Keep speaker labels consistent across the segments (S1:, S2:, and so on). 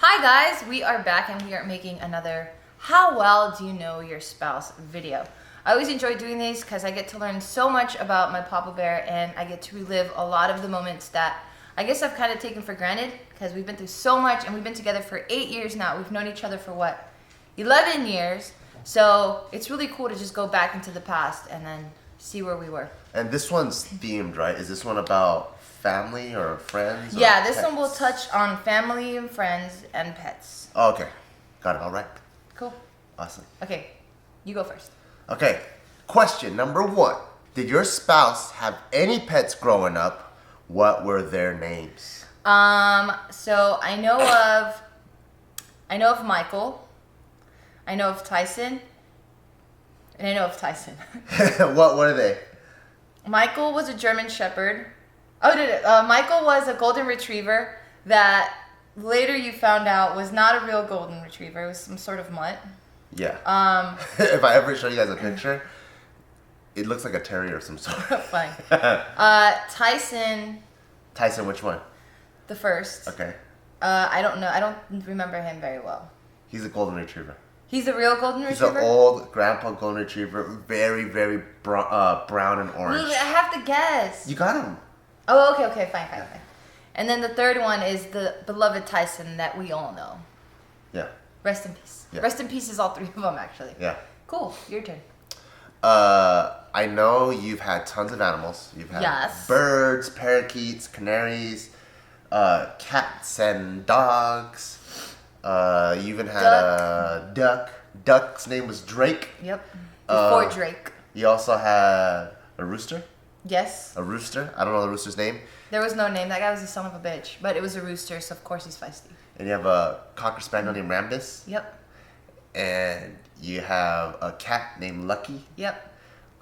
S1: Hi guys, we are back and we are making another How Well Do You Know Your Spouse video. I always enjoy doing these because I get to learn so much about my Papa Bear and I get to relive a lot of the moments that I guess I've kind of taken for granted because we've been through so much and we've been together for 8 years now. We've known each other for what? 11 years. So it's really cool to just go back into the past and then see where we were.
S2: And this one's themed, right? Is this one about family or friends?
S1: Yeah,
S2: or
S1: this
S2: pets?
S1: one will touch on family and friends and pets.
S2: Oh, okay. Got it. All right.
S1: Cool.
S2: Awesome.
S1: Okay, you go first.
S2: Okay. Question number 1. Did your spouse have any pets growing up? What were their names?
S1: So I know of Michael, I know of Tyson, and I know of Tyson.
S2: What were they?
S1: Michael was a German Shepherd. Michael was a Golden Retriever that later you found out was not a real Golden Retriever. It was some sort of mutt.
S2: Yeah. If I ever show you guys a picture, it looks like a terrier of some sort.
S1: Fine. Tyson.
S2: Tyson, which one?
S1: The first.
S2: Okay.
S1: I don't know. I don't remember him very well.
S2: He's a Golden Retriever.
S1: He's a real Golden
S2: He's
S1: Retriever?
S2: an old grandpa Golden Retriever, very, very brown and orange.
S1: I have to guess.
S2: You got him.
S1: Oh, okay, fine. And then the third one is the beloved Tyson that we all know.
S2: Yeah.
S1: Rest in peace.
S2: Yeah.
S1: Rest in peace is all 3 of them, actually.
S2: Yeah.
S1: Cool, your turn.
S2: I know you've had tons of animals. You've had
S1: Yes.
S2: birds, parakeets, canaries, cats and dogs. You even had a duck. Duck's name was Drake.
S1: Yep. Before Drake.
S2: You also had a rooster.
S1: Yes.
S2: A rooster. I don't know the rooster's name.
S1: There was no name. That guy was a son of a bitch. But it was a rooster, so of course he's feisty.
S2: And you have a cocker spaniel named Rambus.
S1: Yep.
S2: And you have a cat named Lucky.
S1: Yep.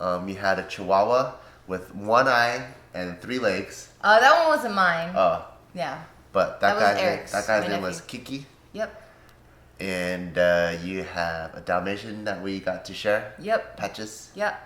S2: You had a chihuahua with 1 eye and 3 legs.
S1: That one wasn't mine. Yeah.
S2: But
S1: That was Eric's,
S2: that
S1: my
S2: guy's name
S1: nephew.
S2: was Kiki.
S1: Yep.
S2: And you have a Dalmatian that we got to share.
S1: Yep.
S2: Patches.
S1: Yep.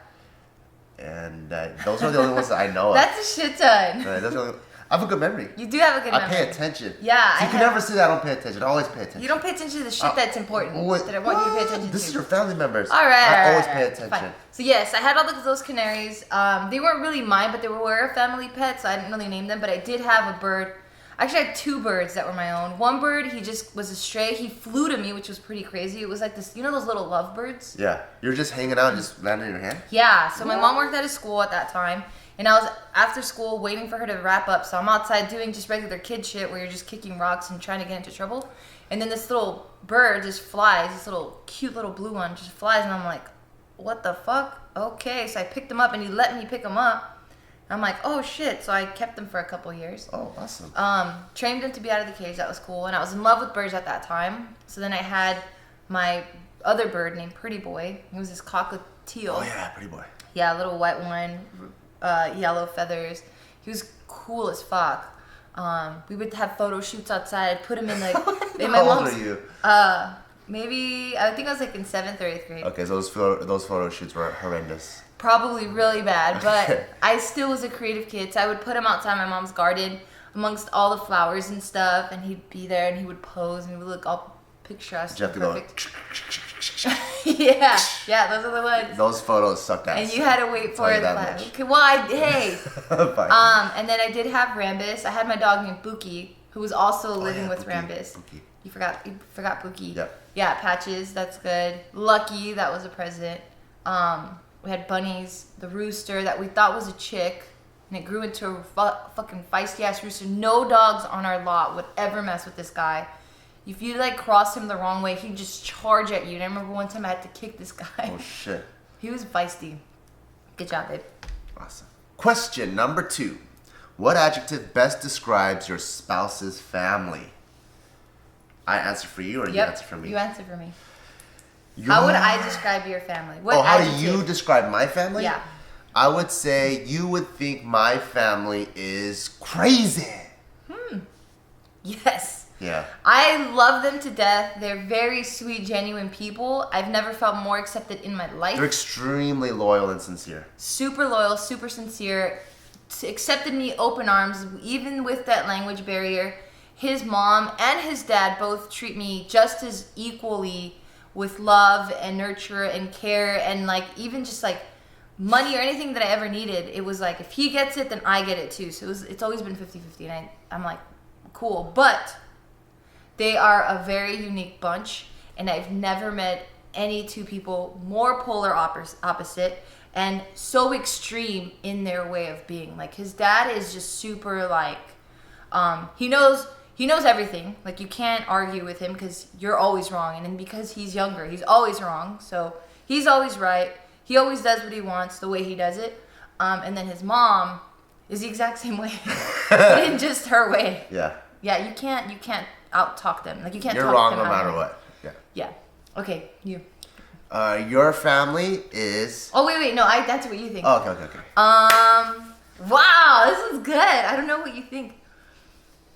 S2: And those are the only ones that I know of.
S1: That's a shit ton.
S2: Those are the only, I have a good memory.
S1: You do have a good
S2: I
S1: memory.
S2: pay attention.
S1: Yeah.
S2: So you can never say that I don't pay attention. I always pay attention.
S1: You don't pay attention to the shit that's important that I want you to pay attention to.
S2: This is your family members.
S1: All right.
S2: I always
S1: all
S2: pay
S1: right,
S2: attention.
S1: fine. So yes, I had all those canaries. They weren't really mine, but they were a family pet, so I didn't really name them. But I did have a bird. I actually had 2 birds that were my own. One bird, he just was a stray. He flew to me, which was pretty crazy. It was like this, you know those little lovebirds?
S2: Yeah. You're just hanging out and just landing in your hand?
S1: Yeah. So my mom worked at a school at that time. And I was after school waiting for her to wrap up. So I'm outside doing just regular kid shit where you're just kicking rocks and trying to get into trouble. And then this little bird just flies, this little cute little blue one just flies. And I'm like, what the fuck? Okay. So I picked him up and he let me pick him up. I'm like, oh shit. So I kept them for a couple years.
S2: Oh, awesome.
S1: Trained them to be out of the cage. That was cool. And I was in love with birds at that time. So then I had my other bird named Pretty Boy. He was this cockatiel.
S2: Oh, yeah, Pretty Boy.
S1: Yeah, a little white one. Yellow feathers. He was cool as fuck. We would have photo shoots outside. Put him in like in my
S2: How old
S1: mom's.
S2: are you?
S1: Maybe I think I was like in 7th or 8th grade.
S2: Okay, so those photo shoots were horrendous.
S1: Probably really bad, but
S2: Okay.
S1: I still was a creative kid. So I would put him outside my mom's garden amongst all the flowers and stuff, and he'd be there and he would pose and he would look all picturesque.
S2: Did you have to
S1: perfect. yeah, those are the ones.
S2: Those photos sucked ass.
S1: And you had to wait for
S2: Tell you
S1: it.
S2: that
S1: Like,
S2: much.
S1: okay, well, hey.
S2: Fine.
S1: And then I did have Rambus. I had my dog named Buki, who was also living with
S2: Buki,
S1: Rambus.
S2: Buki.
S1: You forgot Buki.
S2: Yep.
S1: Yeah, Patches, that's good. Lucky, that was a present. We had Bunnies, the rooster that we thought was a chick, and it grew into a fucking feisty ass rooster. No dogs on our lot would ever mess with this guy. If you like cross him the wrong way, he'd just charge at you. And I remember one time I had to kick this guy.
S2: Oh, shit.
S1: He was feisty. Good job, babe.
S2: Awesome. Question number 2. What adjective best describes your spouse's family? I answer for you or you answer for me?
S1: You answer for me. How would I describe your family? What
S2: how
S1: adjective?
S2: do you describe my family?
S1: Yeah.
S2: I would say you would think my family is crazy.
S1: Yes.
S2: Yeah.
S1: I love them to death. They're very sweet, genuine people. I've never felt more accepted in my life.
S2: They're extremely loyal and sincere.
S1: Super loyal, super sincere. Accepted me open arms, even with that language barrier. his mom and his dad both treat me just as equally with love and nurture and care and like even just like money or anything that I ever needed. It was like if he gets it, then I get it too. So it's always been 50-50, and I'm like, cool. But they are a very unique bunch, and I've never met any two people more polar opposite and so extreme in their way of being. Like his dad is just super like he knows everything. Like you can't argue with him because you're always wrong, and then because he's younger, he's always wrong. So he's always right. He always does what he wants the way he does it. And then his mom is the exact same way, but in just her way.
S2: Yeah.
S1: Yeah, you can't out talk them. Like you can't.
S2: You're
S1: talk
S2: wrong
S1: them
S2: no
S1: out of
S2: matter
S1: it.
S2: what. Yeah.
S1: Yeah. Okay, you.
S2: Your family is.
S1: Oh wait, no, that's what you think.
S2: Oh, okay.
S1: Wow, this is good. I don't know what you think.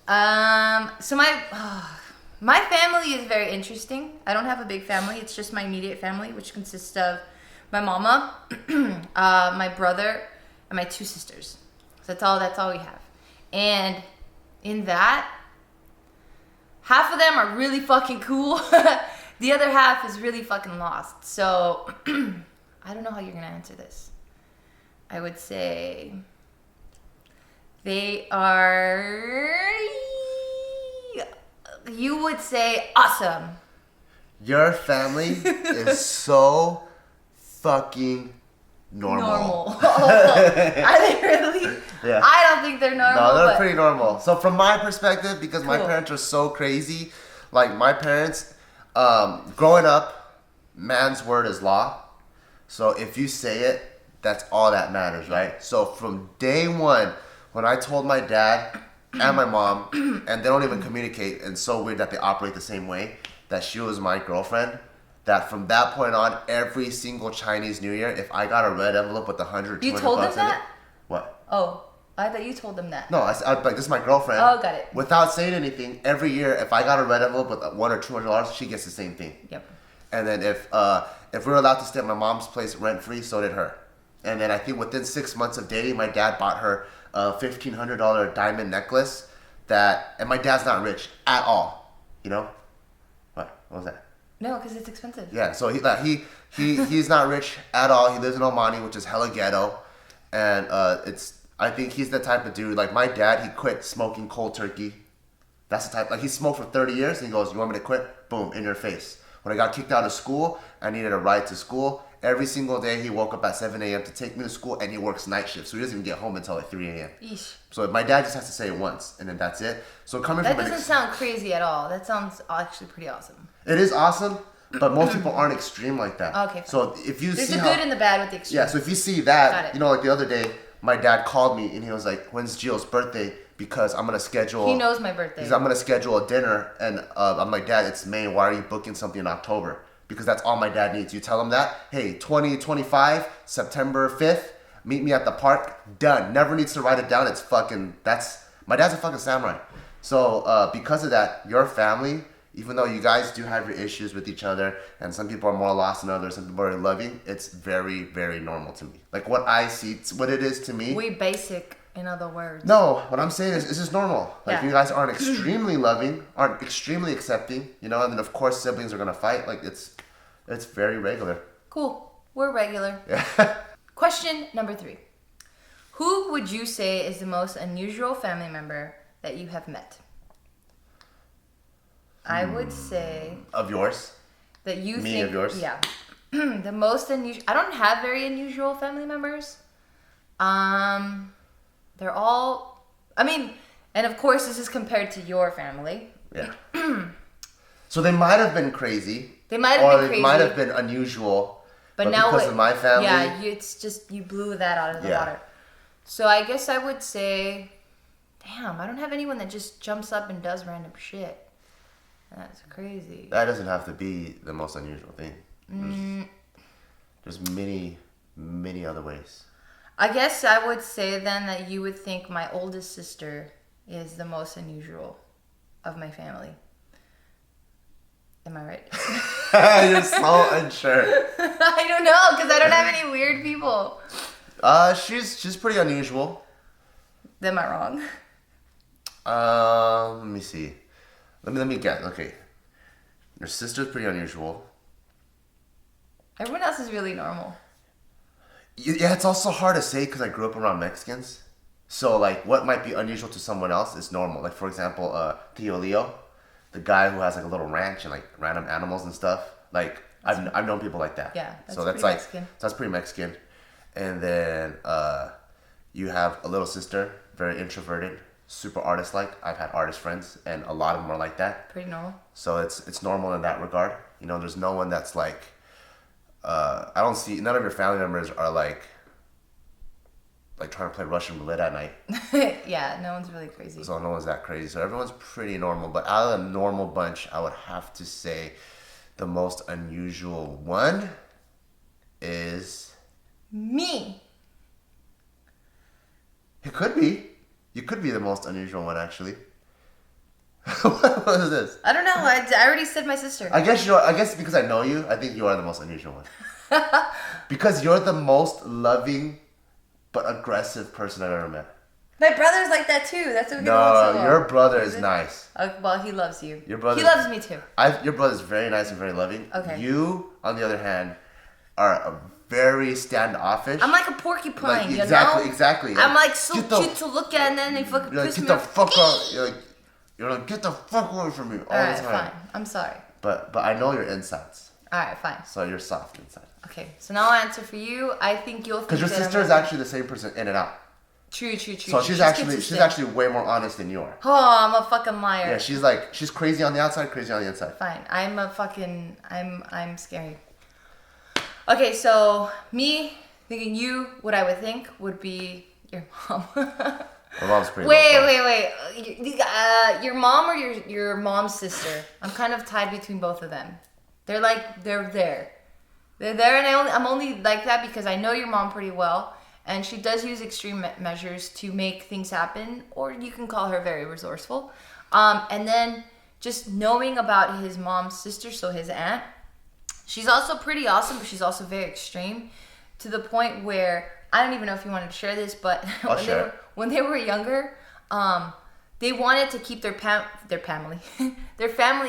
S1: So my family is very interesting. I don't have a big family. It's just my immediate family, which consists of my mama, my brother, and my 2 sisters. So that's all we have. And in that, half of them are really fucking cool. The other half is really fucking lost. So I don't know how you're gonna answer this. I would say they are, you would say, awesome.
S2: Your family is so fucking normal.
S1: Are they really?
S2: Yeah.
S1: I don't think they're normal.
S2: No, they're
S1: but
S2: pretty normal. So from my perspective, because my
S1: Cool.
S2: parents are so crazy, like my parents, growing up, man's word is law. So if you say it, that's all that matters, right? So from day one, when I told my dad and my mom, and they don't even communicate, and it's so weird that they operate the same way, that she was my girlfriend, that from that point on, every single Chinese New Year, if I got a red envelope with 100,
S1: You
S2: 200
S1: told them
S2: bucks in it.
S1: that?
S2: What?
S1: Oh, I thought you told them that.
S2: No, I like, this is my girlfriend.
S1: Oh, got it.
S2: Without saying anything, every year, if I got a red envelope with $100 or $200, she gets the same thing.
S1: Yep.
S2: And then if we were allowed to stay at my mom's place rent free, so did her. And then I think within 6 months of dating, my dad bought her a $1,500 diamond necklace and my dad's not rich at all. You know? What was that?
S1: No, because it's expensive.
S2: Yeah, so he's not rich at all. He lives in Omani, which is hella ghetto. And I think he's the type of dude, like my dad, he quit smoking cold turkey. That's the type, like he smoked for 30 years and he goes, you want me to quit? Boom, in your face. When I got kicked out of school, I needed a ride to school. Every single day he woke up at 7 a.m. to take me to school, and he works night shift, so he doesn't even get home until like 3 a.m.
S1: Yeesh.
S2: So my dad just has to say it once, and then that's it. So coming
S1: That
S2: from
S1: doesn't sound crazy at all. That sounds actually pretty awesome.
S2: it is awesome, but most people aren't extreme like that.
S1: Okay, fine.
S2: So if you
S1: There's
S2: see
S1: the good and the bad with the extreme.
S2: yeah, so if you see
S1: Got
S2: that,
S1: it.
S2: you know, like the other day, my dad called me and he was like, "When's Gio's birthday? Because I'm gonna schedule."
S1: He knows my birthday.
S2: Because I'm gonna schedule a dinner, and I'm like, "Dad, it's May. Why are you booking something in October?" Because that's all my dad needs. You tell him that, hey, 2025, September 5th, meet me at the park. Done. Never needs to write it down. It's fucking. My dad's a fucking samurai. So because of that, your family, even though you guys do have your issues with each other, and some people are more lost than others, some people are loving, it's very, very normal to me. Like what I see, what it is to me.
S1: We basic, in other words.
S2: No, what I'm saying is it's just normal. Like
S1: Yeah.
S2: you guys aren't extremely loving, aren't extremely accepting, you know, and then of course siblings are gonna fight. Like it's very regular.
S1: Cool. We're regular.
S2: Yeah.
S1: Question number 3. Who would you say is the most unusual family member that you have met? I would say
S2: Of yours?
S1: that you
S2: Me
S1: think...
S2: of yours?
S1: Yeah. The most unusual... I don't have very unusual family members. They're all... I mean, and of course this is compared to your family.
S2: Yeah. So they might have been crazy.
S1: They might have been
S2: Or
S1: crazy.
S2: they might have been unusual. But
S1: now
S2: because of my family.
S1: Yeah, it's just you blew that out of the
S2: Yeah.
S1: water. So I guess I would say, damn, I don't have anyone that just jumps up and does random shit. That's crazy.
S2: That doesn't have to be the most unusual thing. There's many, many other ways.
S1: I guess I would say then that you would think my oldest sister is the most unusual of my family. Am I right?
S2: You're so unsure.
S1: I don't know, because I don't have any weird people.
S2: She's pretty unusual.
S1: Am I wrong?
S2: Let me see. Let me guess. Okay. Your sister's pretty unusual.
S1: Everyone else is really normal.
S2: Yeah, it's also hard to say because I grew up around Mexicans. So, like, what might be unusual to someone else is normal. Like, for example, Tio Leo, the guy who has, like, a little ranch and, like, random animals and stuff. Like, I've known people like that.
S1: Yeah, that's
S2: so that's
S1: pretty
S2: like,
S1: Mexican.
S2: So that's pretty Mexican. And then you have a little sister, very introverted, super artist-like. I've had artist friends, and a lot of them are like that.
S1: Pretty normal.
S2: So it's normal in that regard. You know, there's no one that's like, I don't see, none of your family members are like trying to play Russian roulette at night.
S1: Yeah, no one's really crazy.
S2: So no one's that crazy. So everyone's pretty normal. But out of the normal bunch, I would have to say the most unusual one is...
S1: Me.
S2: It could be. You could be the most unusual one, actually. What was this?
S1: I don't know. I already said my sister.
S2: I guess because I know you, I think you are the most unusual one. Because you're the most loving but aggressive person I've ever met.
S1: My brother's like that too. That's what we get along so well.
S2: Your brother is nice.
S1: Well, he loves you.
S2: Your brother.
S1: He loves me too.
S2: Your brother's very nice and very loving.
S1: Okay.
S2: You, on the other hand, are very standoffish.
S1: I'm like a porcupine, you
S2: exactly,
S1: know?
S2: Exactly.
S1: I'm like so cute to look at, and then they fucking piss me off.
S2: You're like, get the fuck away from me all
S1: Alright,
S2: the time.
S1: fine. I'm sorry.
S2: But I know your insides.
S1: Alright, fine.
S2: So you're soft inside.
S1: Okay, so now I'll answer for you. I think you'll think
S2: because your sister is actually the same person in and out.
S1: True.
S2: So she's actually way more honest than you are.
S1: Oh, I'm a fucking liar.
S2: Yeah, she's crazy on the outside, crazy on the inside.
S1: Fine. I'm scary. Okay, so me thinking you, what I would think would be your mom.
S2: My mom's pretty.
S1: Wait. Your mom or your mom's sister? I'm kind of tied between both of them. They're there. They're there, and I'm only like that because I know your mom pretty well, and she does use extreme measures to make things happen, or you can call her very resourceful. And then just knowing about his mom's sister, so his aunt, she's also pretty awesome, but she's also very extreme to the point where I don't even know if you wanted to share this, but when they were younger, they wanted to keep their family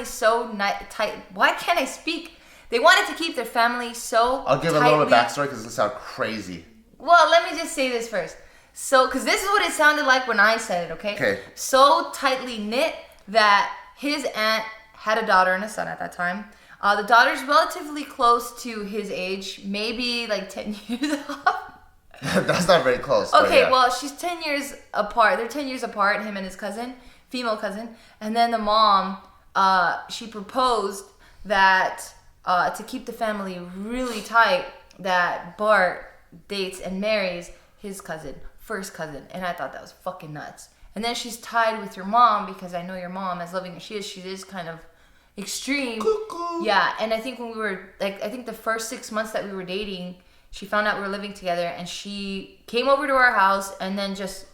S1: so tight. Why can't I speak? They wanted to keep their family so
S2: I'll give a little bit of backstory because it sounds crazy.
S1: Well, let me just say this first. So, because this is what it sounded like when I said it, okay?
S2: Okay.
S1: So tightly knit that his aunt had a daughter and a son at that time. The daughter's relatively close to his age, maybe like 10 years off.
S2: That's not very close.
S1: Okay,
S2: yeah.
S1: Well, she's 10 years apart. They're 10 years apart, him and his cousin, female cousin. And then the mom, she proposed that to keep the family really tight, that Bart dates and marries his cousin, first cousin. And I thought that was fucking nuts. And then she's tied with your mom because I know your mom, as loving as she is kind of extreme.
S2: Cuckoo.
S1: Yeah, and I think when we were, I think the first 6 months that we were dating, she found out we were living together and she came over to our house and then just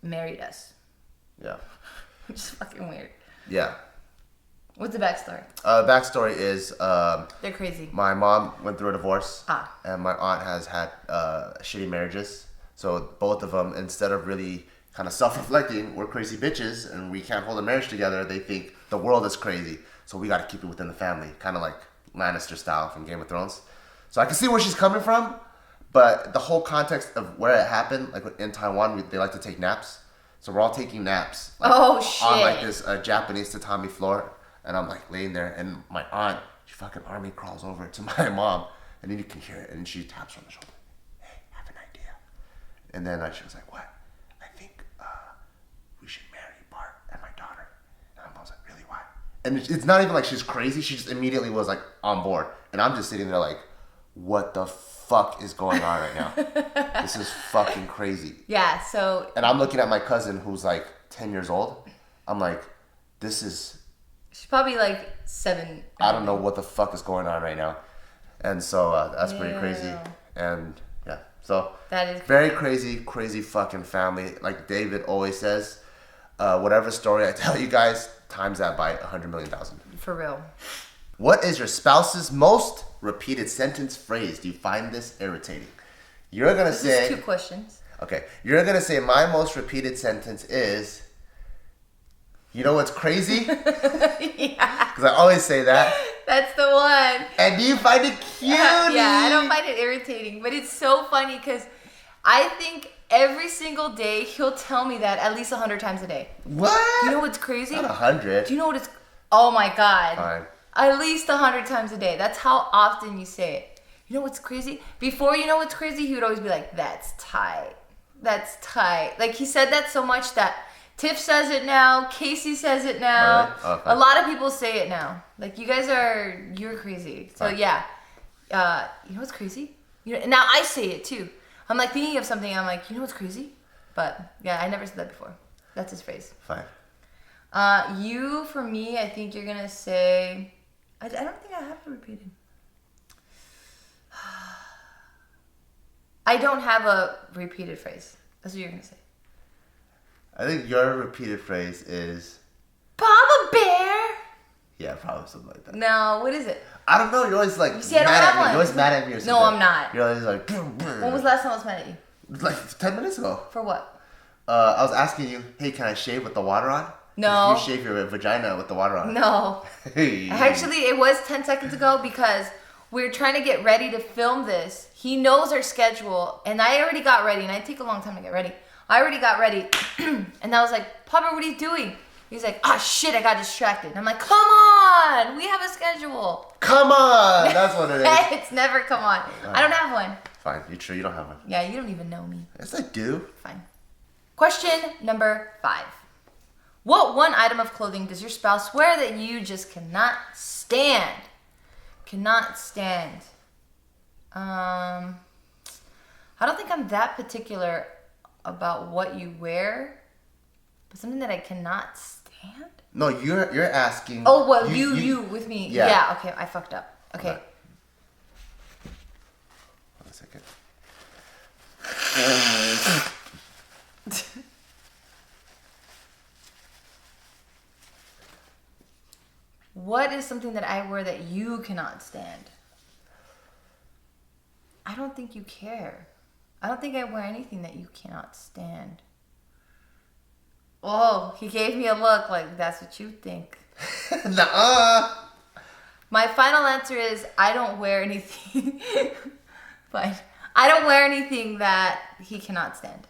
S1: married us.
S2: Yeah.
S1: Which is fucking weird.
S2: Yeah.
S1: What's the backstory?
S2: Backstory is...
S1: they're crazy.
S2: My mom went through a divorce.
S1: Ah.
S2: And my aunt has had shitty marriages. So both of them, instead of really kind of self-reflecting, we're crazy bitches and we can't hold a marriage together, they think the world is crazy. So we got to keep it within the family. Kind of like Lannister style from Game of Thrones. So I can see where she's coming from. But the whole context of where it happened, like in Taiwan, they like to take naps. So we're all taking naps. Like,
S1: oh, shit.
S2: On like this Japanese tatami floor. And I'm like laying there, and my aunt, she fucking army crawls over to my mom, and then you can hear it, and she taps her on the shoulder. Hey, I have an idea. And then she was like, what? I think we should marry Bart and my daughter. And I was like, really, why? And it's not even like she's crazy. She just immediately was like on board. And I'm just sitting there like, what the fuck is going on right now? This is fucking crazy.
S1: Yeah, so...
S2: And I'm looking at my cousin who's like 10 years old. I'm like, this is...
S1: She's probably like 7.
S2: I don't know what the fuck is going on right now. And so that's pretty crazy. And yeah, so
S1: that is
S2: very crazy fucking family. Like David always says, whatever story I tell you guys, times that by 100 million thousand.
S1: For real.
S2: What is your spouse's most repeated sentence phrase? Do you find this irritating? You're going to say...
S1: This is 2 questions.
S2: Okay. You're going to say my most repeated sentence is, You know what's crazy?
S1: Yeah.
S2: Because I always say that.
S1: That's the one.
S2: And you find it cute.
S1: Yeah, I don't find it irritating, but it's so funny because I think every single day he'll tell me that at least 100 times a day.
S2: What?
S1: You know what's crazy?
S2: Not 100.
S1: Do you know what it's? Oh my God.
S2: Fine.
S1: At least 100 times a day. That's how often you say it. You know what's crazy? Before you know what's crazy, he would always be like, "That's tight. That's tight." Like he said that so much that Tiff says it now. Casey says it now.
S2: Really? Okay.
S1: A lot of people say it now. Like you guys you're crazy. So yeah. You know what's crazy? You know, now I say it too. I'm like thinking of something. I'm like, you know what's crazy? But yeah, I never said that before. That's his phrase.
S2: Fine.
S1: You, for me, I think you're going to say, I don't think I have to repeat it. I don't have a repeated phrase. That's what you're going to say.
S2: I think your repeated phrase is...
S1: Papa Bear!
S2: Yeah, probably something like that.
S1: No, what is it?
S2: I don't know. You're always like
S1: See, I don't
S2: mad
S1: have
S2: at me.
S1: one.
S2: You're always mad at me or something.
S1: No, I'm not.
S2: You're always like...
S1: When was the last time I was mad at you?
S2: Like 10 minutes ago.
S1: For what?
S2: I was asking you, hey, can I shave with the water on?
S1: No.
S2: You shave your vagina with the water on.
S1: No.
S2: Hey.
S1: Actually, it was 10 seconds ago because we were trying to get ready to film this. He knows our schedule, and I already got ready, and I take a long time to get ready. I already got ready, and I was like, Papa, what are you doing? He's like, ah, shit, I got distracted. I'm like, come on, we have a schedule.
S2: Come on, that's what it is.
S1: It's never come on. I don't have one.
S2: Fine, you're true, you don't have one.
S1: Yeah, you don't even know me.
S2: Yes, I do.
S1: Fine. Question number 5. What one item of clothing does your spouse wear that you just cannot stand? Cannot stand. I don't think I'm that particular about what you wear, but something that I cannot stand?
S2: No, you're asking.
S1: Oh, well, you with me. Yeah, okay, I fucked up. Okay.
S2: Hold on a second.
S1: What is something that I wear that you cannot stand? I don't think you care. I don't think I wear anything that you cannot stand. Oh, he gave me a look like that's what you think.
S2: Nuh-uh.
S1: My final answer is I don't wear anything. Fine. I don't wear anything that he cannot stand.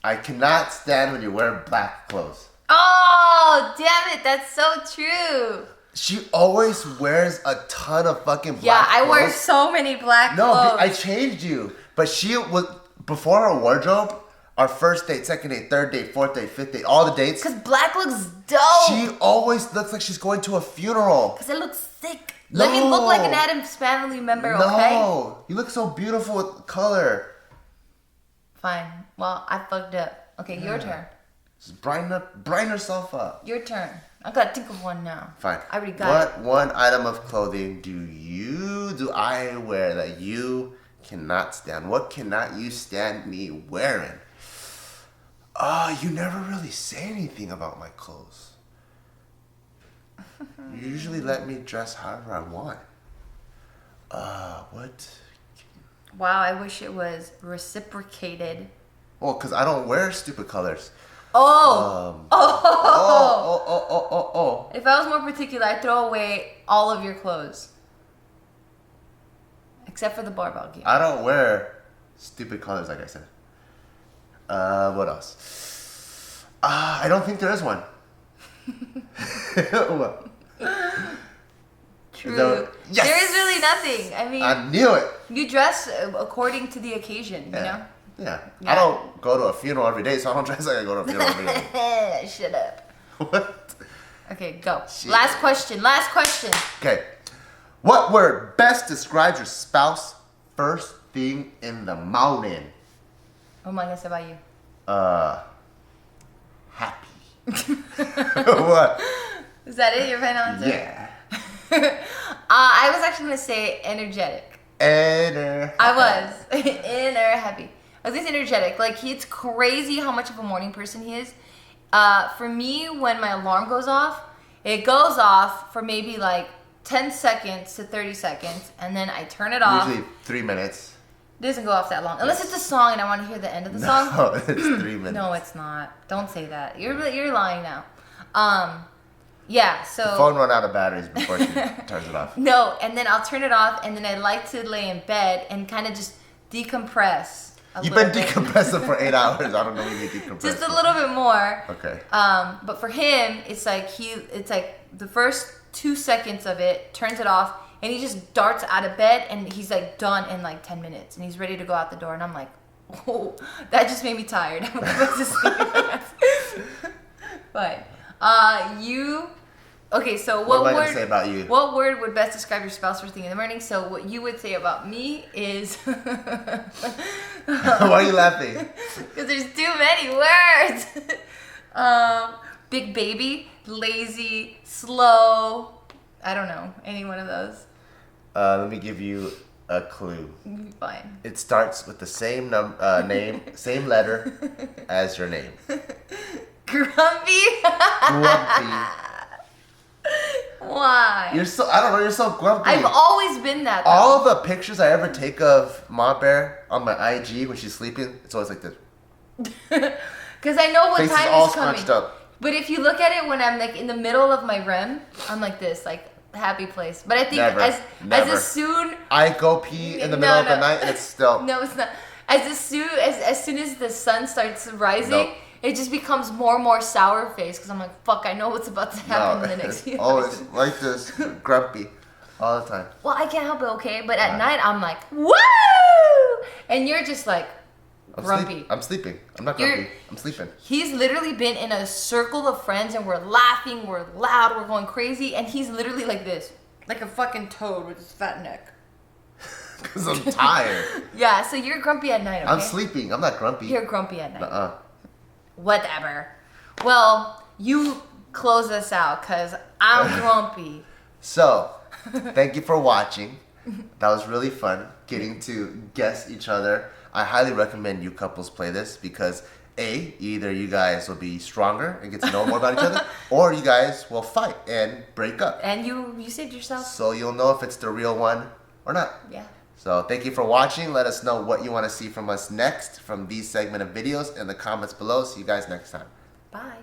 S2: I cannot stand when you wear black clothes.
S1: Oh, damn it. That's so true.
S2: She always wears a ton of fucking black
S1: Yeah, I
S2: clothes.
S1: wear so many black
S2: No,
S1: clothes.
S2: I changed you. But she was, before her wardrobe, our first date, second date, third date, fourth date, fifth date, all the dates.
S1: Because black looks dope.
S2: She always looks like she's going to a funeral.
S1: Because it looks sick. Let me look like an Addams Family member, okay?
S2: No, you look so beautiful with color.
S1: Fine. Well, I fucked up. Okay, your turn.
S2: Just brighten herself up.
S1: Your turn. I gotta think of one now.
S2: Fine.
S1: I already got it.
S2: What one item of clothing do I wear that you cannot stand? What cannot you stand me wearing? You never really say anything about my clothes. You usually let me dress however I want. What?
S1: Wow, I wish it was reciprocated.
S2: Well, because I don't wear stupid colors.
S1: Oh!
S2: Oh.
S1: If I was more particular, I'd throw away all of your clothes. Except for the barbell gear.
S2: I don't wear stupid colors, like I said. What else? I don't think there is one. What?
S1: True.
S2: Yes!
S1: There is really nothing. I mean,
S2: I knew it.
S1: you dress according to the occasion, you know?
S2: Yeah.
S1: Yeah.
S2: I don't go to a funeral every day, so I don't dress like I go to a funeral every day.
S1: Shut up.
S2: What?
S1: Okay, go.
S2: Shit.
S1: Last question.
S2: Okay. What word best describes your spouse first thing in the morning?
S1: Oh my goodness, about you?
S2: Happy. What?
S1: Is that it? Your final answer?
S2: Yeah.
S1: I was actually going to say energetic. I was. Happy. I was going to say energetic. Like, it's crazy how much of a morning person he is. For me, when my alarm goes off, it goes off for maybe like 10 seconds to 30 seconds, and then I turn it off.
S2: Usually 3 minutes.
S1: It doesn't go off that long. Unless it's a song and I want to hear the end of the song.
S2: No, it's 3 minutes.
S1: No, it's not. Don't say that. You're lying now. Yeah, so
S2: The phone run out of batteries before she turns it off.
S1: no, and then I'll turn it off, and then I like to lay in bed and kind of just decompress.
S2: You've been decompressing for 8 hours. I don't know when you decompress.
S1: Just a little bit more.
S2: Okay.
S1: But for him, it's like the first 2 seconds of it, turns it off, and he just darts out of bed, and he's like done in like 10 minutes, and he's ready to go out the door, and I'm like, oh, that just made me tired. I'm going to sleep. But okay, so
S2: what am I going to say about you?
S1: What word would best describe your spouse first thing in the morning? So what you would say about me is...
S2: Why are you laughing?
S1: Because there's too many words. Big baby, lazy, slow. I don't know. Any one of those.
S2: Let me give you a clue.
S1: Fine.
S2: It starts with the same name, same letter as your name.
S1: Grumpy?
S2: Grumpy.
S1: Why?
S2: You're so grumpy.
S1: I've always been that, though.
S2: All the pictures I ever take of Ma Bear on my IG when she's sleeping, it's always like this.
S1: Because I know what
S2: Face
S1: time
S2: is all
S1: is coming.
S2: scrunched up.
S1: But if you look at it when I'm like in the middle of my REM, I'm like this, like happy place. But I think as soon
S2: I go pee in the middle of the night and it's still
S1: no, it's not. As soon as the sun starts rising, it just becomes more and more sour face because I'm like, fuck, I know what's about to happen in the next few hours.
S2: Always like this, grumpy, all the time.
S1: Well, I can't help it, okay? But at night, I'm like, woo! And you're just like, grumpy.
S2: I'm sleeping. I'm not grumpy. I'm sleeping.
S1: He's literally been in a circle of friends and we're laughing, we're loud, we're going crazy, and he's literally like this. Like a fucking toad with his fat neck.
S2: Because I'm tired.
S1: Yeah, so you're grumpy at night, okay?
S2: I'm sleeping. I'm not grumpy.
S1: You're grumpy at night.
S2: Uh-uh.
S1: Whatever. Well, you close us out because I'm grumpy.
S2: So, thank you for watching. That was really fun getting to guess each other. I highly recommend you couples play this because either you guys will be stronger and get to know more about each other, or you guys will fight and break up.
S1: And you saved yourself.
S2: So you'll know if it's the real one or not.
S1: Yeah.
S2: So thank you for watching. Let us know what you want to see from us next from these segment of videos in the comments below. See you guys next time.
S1: Bye.